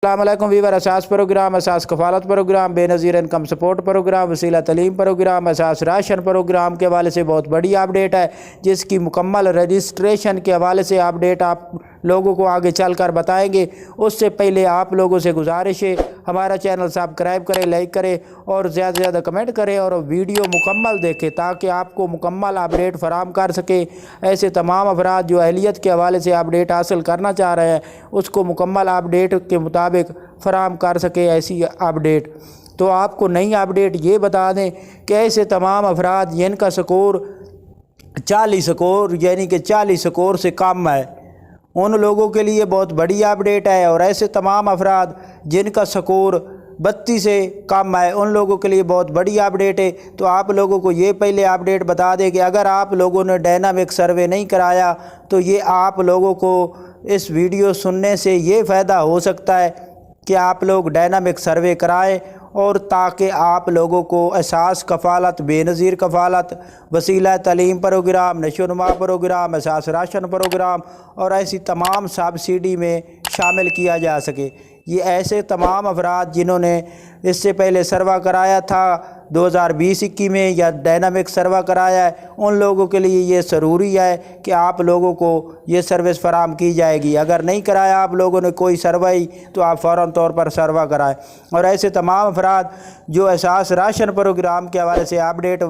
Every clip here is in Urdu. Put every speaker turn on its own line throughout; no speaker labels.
السلام علیکم ویور، اساس پروگرام، اساس کفالت پروگرام، بے نظیر انکم سپورٹ پروگرام، وسیلہ تعلیم پروگرام، اساس راشن پروگرام کے حوالے سے بہت بڑی اپڈیٹ ہے، جس کی مکمل رجسٹریشن کے حوالے سے اپڈیٹ آپ لوگوں کو آگے چل کر بتائیں گے۔ اس سے پہلے آپ لوگوں سے گزارش ہے ہمارا چینل سبسکرائب کریں، لائک کریں اور زیادہ سے زیادہ کمنٹ کریں اور ویڈیو مکمل دیکھیں تاکہ آپ کو مکمل اپڈیٹ فراہم کر سکے۔ ایسے تمام افراد جو اہلیت کے حوالے سے اپڈیٹ حاصل کرنا چاہ رہے ہیں اس کو مکمل اپڈیٹ کے مطابق فراہم کر سکے ایسی اپڈیٹ۔ تو آپ کو نئی اپڈیٹ یہ بتا دیں کہ ایسے تمام افراد جن کا سکور 40 سکور یعنی کہ 40 سکور سے کم ہے ان لوگوں کے لیے بہت بڑی اپڈیٹ ہے، اور ایسے تمام افراد جن کا سکور 32 سے کم ہے ان لوگوں کے لیے بہت بڑی اپڈیٹ ہے۔ تو آپ لوگوں کو یہ پہلے اپڈیٹ بتا دیں کہ اگر آپ لوگوں نے ڈائنامک سروے نہیں کرایا تو یہ آپ لوگوں کو اس ویڈیو سننے سے یہ فائدہ ہو سکتا ہے کہ آپ لوگ ڈائنامک سروے کرائیں، اور تاکہ آپ لوگوں کو اساس کفالت، بے نظیر کفالت، وسیلہ تعلیم پروگرام، نشو و نما پروگرام، اساس راشن پروگرام اور ایسی تمام سبسڈی میں شامل کیا جا سکے۔ یہ ایسے تمام افراد جنہوں نے اس سے پہلے سروا کرایا تھا 2020-21 میں یا ڈائنامک سروا کرایا ہے ان لوگوں کے لیے یہ ضروری ہے کہ آپ لوگوں کو یہ سروس فراہم کی جائے گی۔ اگر نہیں کرایا آپ لوگوں نے کوئی سروائی تو آپ فوراً طور پر سروا کرائیں۔ اور ایسے تمام افراد جو اساس راشن پروگرام کے حوالے سے اپڈیٹ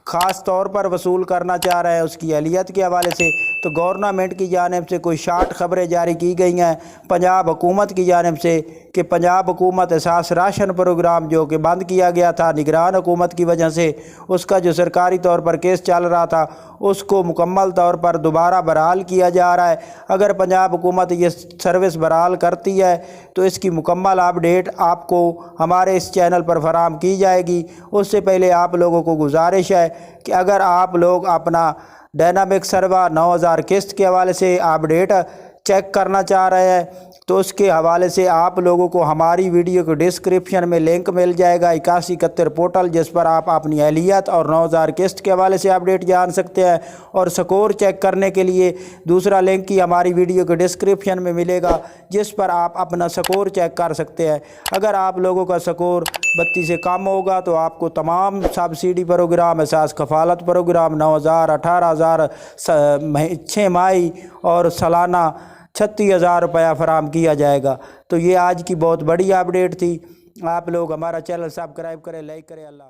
خاص طور پر وصول کرنا چاہ رہے ہیں اس کی اہلیت کے حوالے سے، تو گورنمنٹ کی جانب سے کوئی شارٹ خبریں جاری کی گئی ہیں پنجاب حکومت کی جانب سے کہ پنجاب حکومت اساس راشن پروگرام جو کہ بند کیا گیا تھا نگران حکومت کی وجہ سے، اس کا جو سرکاری طور پر کیس چل رہا تھا اس کو مکمل طور پر دوبارہ بحال کیا جا رہا ہے۔ اگر پنجاب حکومت یہ سروس بحال کرتی ہے تو اس کی مکمل اپڈیٹ آپ کو ہمارے اس چینل پر فراہم کی جائے گی۔ اس سے پہلے آپ لوگوں کو گزارش ہے کہ اگر آپ لوگ اپنا ڈائنامک سروا 9000 قسط کے حوالے سے اپڈیٹ چیک کرنا چاہ رہے ہیں تو اس کے حوالے سے آپ لوگوں کو ہماری ویڈیو کے ڈسکرپشن میں لنک مل جائے گا 8171 پورٹل، جس پر آپ اپنی اہلیت اور 9000 قسط کے حوالے سے اپڈیٹ جان سکتے ہیں، اور سکور چیک کرنے کے لیے دوسرا لنک ہی ہماری ویڈیو کے ڈسکرپشن میں ملے گا جس پر آپ اپنا سکور چیک کر سکتے ہیں۔ اگر آپ لوگوں کا سکور 32 سے کم ہوگا تو آپ کو تمام سبسڈی پروگرام، اساس کفالت پروگرام 9000، 18000، 6 ماہی اور سالانہ 36,000 روپیہ فراہم کیا جائے گا۔ تو یہ آج کی بہت بڑی اپڈیٹ تھی۔ آپ لوگ ہمارا چینل سبسکرائب کریں، لائک کریں۔ اللہ